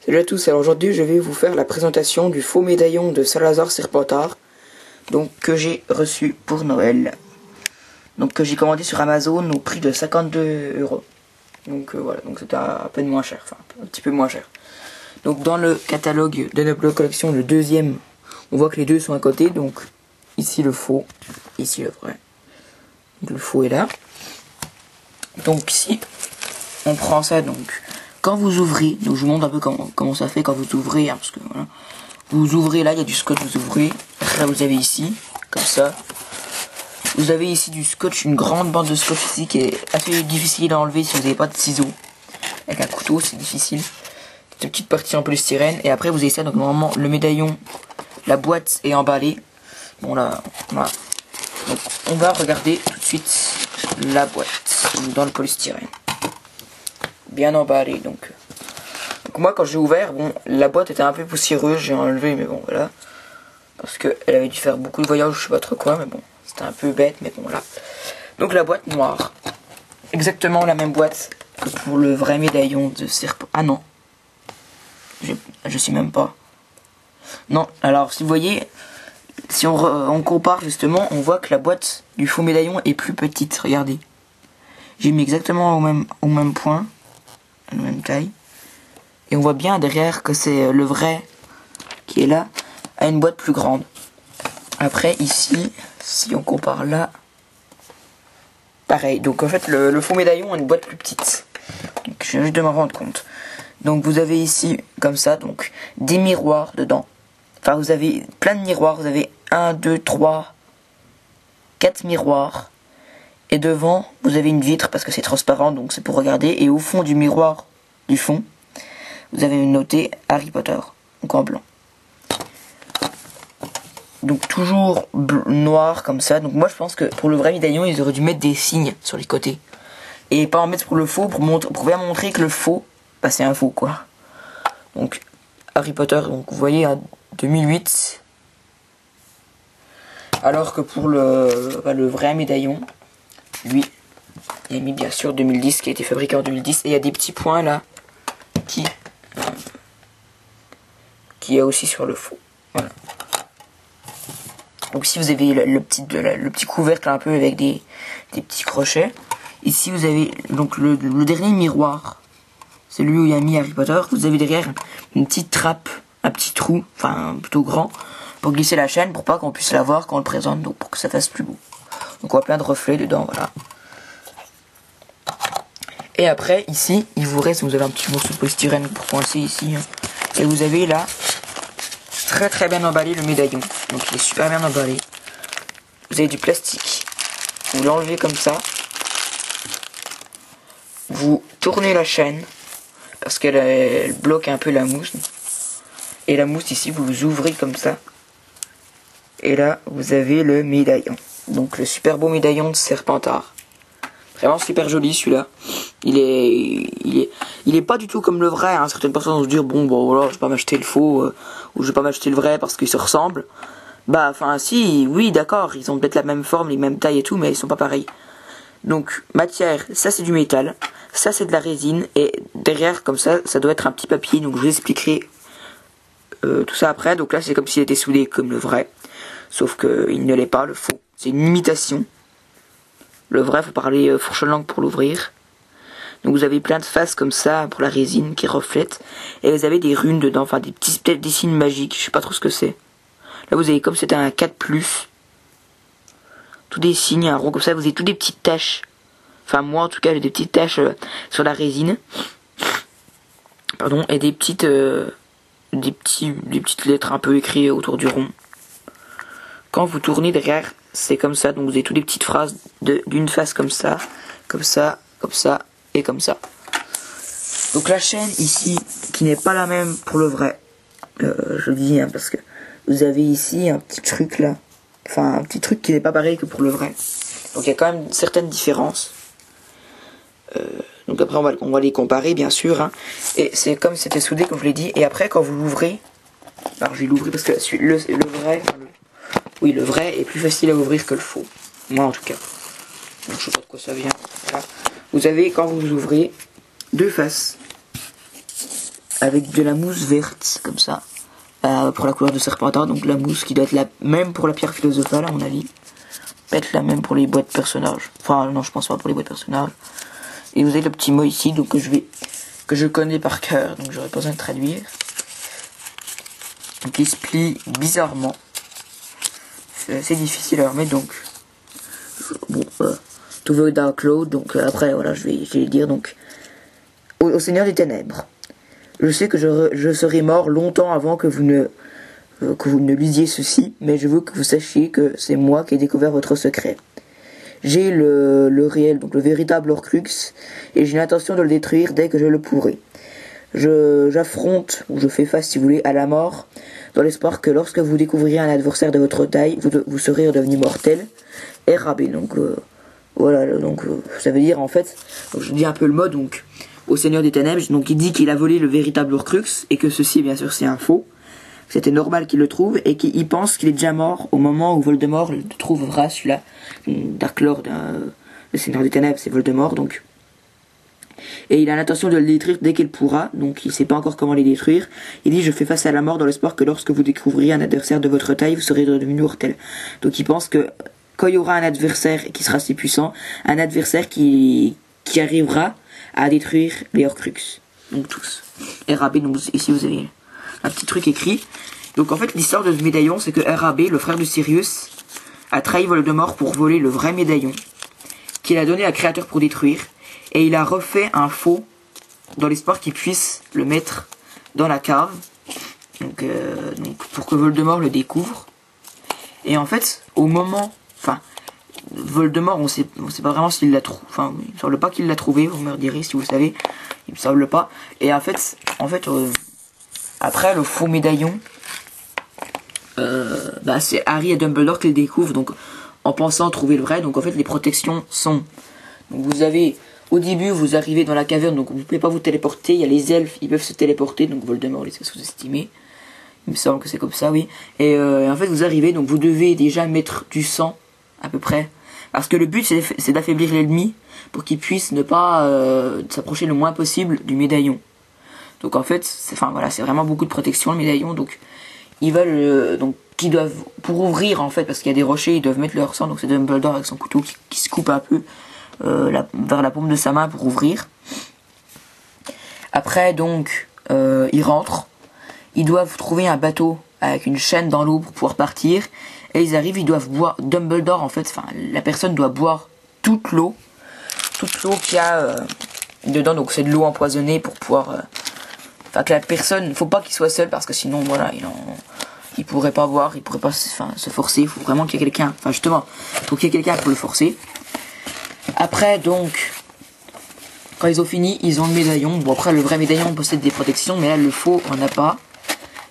Salut à tous, alors aujourd'hui je vais vous faire la présentation du faux médaillon de Salazar Serpentard, donc que j'ai reçu pour Noël, donc que j'ai commandé sur Amazon au prix de 52 €. Donc voilà, donc c'était à peine moins cher, enfin un petit peu moins cher. Donc dans le catalogue de notre collection, le deuxième, on voit que les deux sont à côté, donc ici le faux, ici le vrai. Donc le faux est là. Donc ici, on prend ça donc. Quand vous ouvrez, donc je vous montre un peu comment ça fait quand vous ouvrez, hein, parce que voilà, vous ouvrez là, il y a du scotch, vous ouvrez, là vous avez ici, comme ça, vous avez ici du scotch, une grande bande de scotch ici qui est assez difficile à enlever si vous n'avez pas de ciseaux, avec un couteau c'est difficile, cette petite partie en polystyrène, et après vous avez ça, donc normalement le médaillon, la boîte est emballée, bon là, voilà, donc on va regarder tout de suite la boîte, dans le polystyrène. Bien emballé donc moi quand j'ai ouvert, bon la boîte était un peu poussiéreuse, j'ai enlevé mais bon voilà, parce que elle avait dû faire beaucoup de voyages, je sais pas trop quoi, mais bon c'était un peu bête, mais bon là. Donc la boîte noire, exactement la même boîte que pour le vrai médaillon de serpent. Ah non, je sais même pas. Non, alors si vous voyez, si on compare justement, on voit que la boîte du faux médaillon est plus petite, regardez. J'ai mis exactement au même point, à la même taille. Et on voit bien derrière que c'est le vrai qui est là, à une boîte plus grande. Après ici, si on compare là, pareil. Donc en fait le faux médaillon a une boîte plus petite. Donc je viens juste de me rendre compte. Donc vous avez ici, comme ça, donc des miroirs dedans. Enfin vous avez plein de miroirs, vous avez 1, 2, 3, 4 miroirs. Et devant, vous avez une vitre parce que c'est transparent, donc c'est pour regarder. Et au fond du miroir du fond, vous avez noté Harry Potter, donc en blanc. Donc toujours noir comme ça. Donc moi je pense que pour le vrai médaillon, ils auraient dû mettre des signes sur les côtés. Et pas en mettre pour le faux, pour bien montrer que le faux, bah c'est un faux quoi. Donc Harry Potter, donc vous voyez, en 2008. Alors que pour le vrai médaillon, lui, il a mis bien sûr 2010, qui a été fabriqué en 2010. Et il y a des petits points là, qui est aussi sur le faux. Voilà. Donc ici vous avez le petit couvercle un peu avec des petits crochets. Ici vous avez donc le dernier miroir, celui où il y a mis Harry Potter. Vous avez derrière une petite trappe, un petit trou, enfin plutôt grand, pour glisser la chaîne, pour pas qu'on puisse la voir quand on le présente, donc pour que ça fasse plus beau. Donc on voit plein de reflets dedans, voilà. Et après ici il vous reste, vous avez un petit morceau de polystyrène pour coincer ici, hein. Et vous avez là très bien emballé le médaillon, donc il est super bien emballé. Vous avez du plastique, vous l'enlevez comme ça, vous tournez la chaîne parce qu'elle bloque un peu la mousse, et la mousse ici vous ouvrez comme ça, et là vous avez le médaillon, donc le super beau médaillon de Serpentard. Vraiment super joli celui-là. Il est pas du tout comme le vrai, hein. Certaines personnes vont se dire bon voilà, je vais pas m'acheter le faux ou je vais pas m'acheter le vrai parce qu'ils se ressemblent. Bah enfin si, oui d'accord, ils ont peut-être la même forme, les mêmes tailles et tout, mais ils sont pas pareils. Donc matière, ça c'est du métal, ça c'est de la résine, et derrière comme ça doit être un petit papier, donc je vous expliquerai tout ça après. Donc là c'est comme s'il était soudé comme le vrai, sauf que il ne l'est pas, le faux. C'est une imitation. Le vrai, faut parler fourche langue pour l'ouvrir. Donc vous avez plein de faces comme ça pour la résine qui reflète. Et vous avez des runes dedans, enfin peut-être des signes magiques, je sais pas trop ce que c'est. Là vous avez comme c'était un 4+. Tous des signes, un rond comme ça, vous avez toutes des petites taches. Enfin moi en tout cas j'ai des petites taches sur la résine. Pardon, et des petites lettres un peu écrites autour du rond. Quand vous tournez derrière, c'est comme ça, donc vous avez toutes des petites phrases d'une face comme ça, comme ça, comme ça, et comme ça. Donc la chaîne ici, qui n'est pas la même pour le vrai, je le dis, hein, parce que vous avez ici un petit truc là, enfin un petit truc qui n'est pas pareil que pour le vrai. Donc il y a quand même certaines différences. Donc après on va les comparer bien sûr, hein. Et c'est comme c'était soudé comme je l'ai dit, et après quand vous l'ouvrez, alors je vais l'ouvrir parce que le vrai... Oui, le vrai est plus facile à ouvrir que le faux. Moi, en tout cas. Donc, je sais pas de quoi ça vient. Voilà. Vous avez, quand vous ouvrez, deux faces. avec de la mousse verte, comme ça, pour la couleur de Serpentard. Donc la mousse qui doit être la même pour la pierre philosophale, à mon avis. Peut-être la même pour les boîtes personnages. Enfin, non, je pense pas pour les boîtes personnages. Et vous avez le petit mot ici, donc que je connais par cœur, donc j'aurais pas besoin de traduire. Donc il se plie bizarrement. C'est assez difficile à remettre, donc bon, to the Dark Cloud. Donc après, voilà, je vais le dire. Donc au Seigneur des Ténèbres. Je sais que je serai mort longtemps avant que vous ne lisiez ceci, mais je veux que vous sachiez que c'est moi qui ai découvert votre secret. J'ai le réel, donc le véritable Horcrux, et j'ai l'intention de le détruire dès que je le pourrai. J'affronte, ou je fais face si vous voulez, à la mort, dans l'espoir que lorsque vous découvrirez un adversaire de votre taille, vous serez redevenu mortel. RAB, donc voilà, donc ça veut dire en fait, donc je dis un peu le mot, donc au Seigneur des Ténèbres, donc il dit qu'il a volé le véritable Horcrux, et que ceci bien sûr c'est un faux. C'était normal qu'il le trouve, et qu'il pense qu'il est déjà mort au moment où Voldemort le trouvera, celui-là. Dark Lord, le Seigneur des Ténèbres, c'est Voldemort, donc. Et il a l'intention de le détruire dès qu'il pourra, donc il sait pas encore comment les détruire. Il dit: je fais face à la mort dans l'espoir que lorsque vous découvrirez un adversaire de votre taille, vous serez devenu mortel. Donc il pense que quand il y aura un adversaire qui sera si puissant, un adversaire qui arrivera à détruire les Horcrux. Donc tous. RAB, donc ici vous avez un petit truc écrit. Donc en fait l'histoire de ce médaillon, c'est que RAB, le frère de Sirius, a trahi Voldemort pour voler le vrai médaillon, qu'il a donné à Créateur pour détruire, et il a refait un faux dans l'espoir qu'il puisse le mettre dans la cave, donc pour que Voldemort le découvre. Et en fait, au moment, enfin, Voldemort, on sait pas vraiment s'il l'a trouvé, enfin, il me semble pas qu'il l'a trouvé, vous me direz si vous savez, il me semble pas. Et en fait, après le faux médaillon, c'est Harry et Dumbledore qui le découvrent, donc en pensant trouver le vrai. Donc en fait les protections sont, donc vous avez, au début vous arrivez dans la caverne, donc vous pouvez pas vous téléporter, il y a les elfes, ils peuvent se téléporter, donc Voldemort les a sous-estimés, il me semble que c'est comme ça, oui. Et en fait vous arrivez, donc vous devez déjà mettre du sang à peu près, parce que le but c'est d'affaiblir l'ennemi pour qu'il puisse ne pas s'approcher le moins possible du médaillon. Donc en fait c'est vraiment beaucoup de protection le médaillon. Donc ils veulent qu'ils doivent, pour ouvrir en fait, parce qu'il y a des rochers, ils doivent mettre leur sang, donc c'est Dumbledore avec son couteau qui se coupe un peu vers la paume de sa main pour ouvrir. Après donc ils rentrent, ils doivent trouver un bateau avec une chaîne dans l'eau pour pouvoir partir, et ils arrivent, ils doivent boire, Dumbledore en fait, enfin la personne doit boire toute l'eau qu'il y a dedans, donc c'est de l'eau empoisonnée pour pouvoir que la personne, faut pas qu'il soit seul, parce que sinon voilà, il pourrait pas boire, il pourrait pas se forcer. Il faut vraiment qu'il y ait quelqu'un, justement, faut qu'il y ait quelqu'un pour le forcer. Après donc, quand ils ont fini, ils ont le médaillon. Bon, après le vrai médaillon possède des protections, mais là le faux on n'a pas.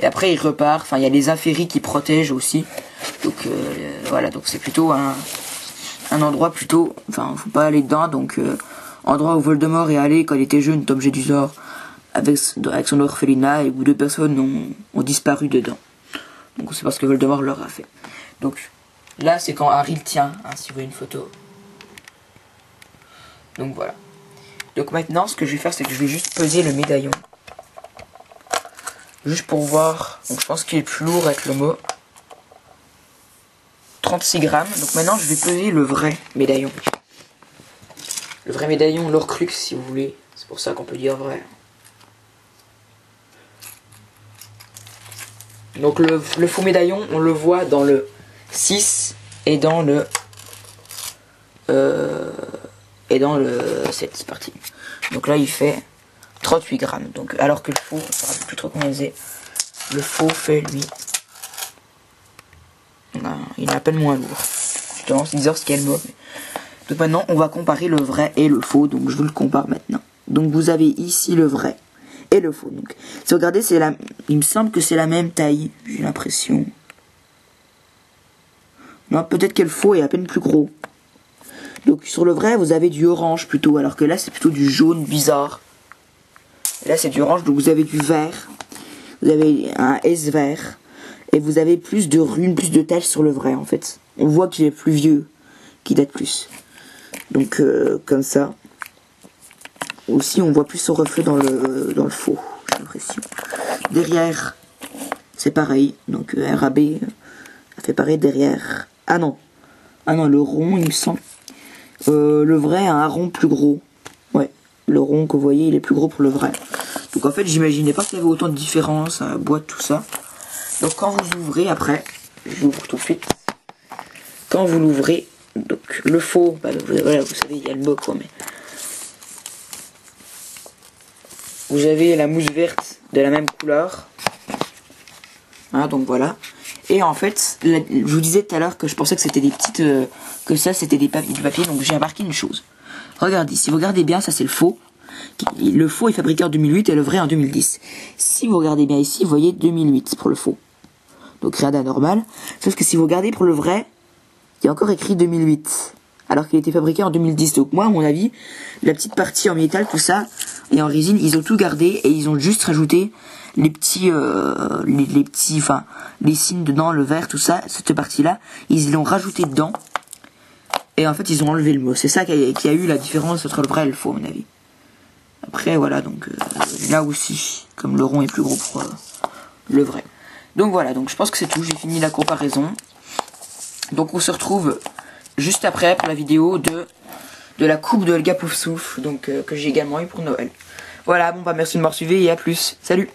Et après ils repartent, enfin il y a les inféries qui protègent aussi. Donc voilà, donc c'est plutôt un endroit plutôt, faut pas aller dedans, donc endroit où Voldemort est allé quand il était jeune, Tom Jedusor, avec son orphelinat, et où 2 personnes ont disparu dedans. Donc c'est parce que Voldemort leur a fait. Donc là c'est quand Harry le tient, si vous voulez une photo. Donc voilà. Donc maintenant ce que je vais faire, c'est que je vais juste peser le médaillon. Juste pour voir. Donc je pense qu'il est plus lourd avec le mot. 36 grammes. Donc maintenant je vais peser le vrai médaillon. Le vrai médaillon, l'Horcrux si vous voulez. C'est pour ça qu'on peut dire vrai. Donc le faux médaillon, on le voit dans le 6 et dans le 7, c'est parti. Donc là il fait 38 grammes. Donc, alors que le faux, je ne sais plus trop combien il faisait. Le faux fait lui. Il est à peine moins lourd. Justement, c'est 10 heures ce qu'est le mot. Donc maintenant on va comparer le vrai et le faux. Donc je vous le compare maintenant. Donc vous avez ici le vrai et le faux. Donc si vous regardez, il me semble que c'est la même taille, j'ai l'impression. Non, peut-être que le faux est à peine plus gros. Donc sur le vrai vous avez du orange plutôt, alors que là c'est plutôt du jaune bizarre. Et là c'est du orange, donc vous avez du vert. Vous avez un S vert. Et vous avez plus de runes, plus de taches sur le vrai en fait. On voit qu'il est plus vieux, qu'il date plus. Donc comme ça. Aussi on voit plus son reflet dans le faux. l'impression. Derrière, c'est pareil. Donc RAB fait pareil derrière. Ah non, le rond, il me semble. Le vrai a un rond plus gros. Ouais, le rond que vous voyez, il est plus gros pour le vrai. Donc en fait, j'imaginais pas qu'il y avait autant de différence à la boîte, tout ça. Donc quand vous ouvrez après, je l'ouvre tout de suite. Quand vous l'ouvrez, donc le faux, bah, voilà, vous savez, il y a le bas quoi, mais vous avez la mousse verte de la même couleur. Hein, donc voilà. Et en fait, je vous disais tout à l'heure que je pensais que c'était des petites, que ça c'était du papier. Donc j'ai remarqué une chose. Regardez, si vous regardez bien, ça c'est le faux. Le faux est fabriqué en 2008 et le vrai en 2010. Si vous regardez bien ici, vous voyez 2008 pour le faux. Donc rien d'anormal. Sauf que si vous regardez pour le vrai, il y a encore écrit 2008. Alors qu'il était fabriqué en 2010. Donc moi, à mon avis, la petite partie en métal, tout ça, et en résine, ils ont tout gardé et ils ont juste rajouté les petits, les signes dedans, le vert, tout ça, cette partie-là, ils l'ont rajouté dedans. Et en fait, ils ont enlevé le mot. C'est ça qui a eu la différence entre le vrai et le faux, à mon avis. Après, voilà, donc là aussi, comme le rond est plus gros pour le vrai. Donc voilà, donc je pense que c'est tout. J'ai fini la comparaison. Donc on se retrouve juste après pour la vidéo de la coupe de Elga Poufsouffle, donc que j'ai également eu pour Noël. Voilà, bon bah merci de m'avoir suivi et à plus. Salut!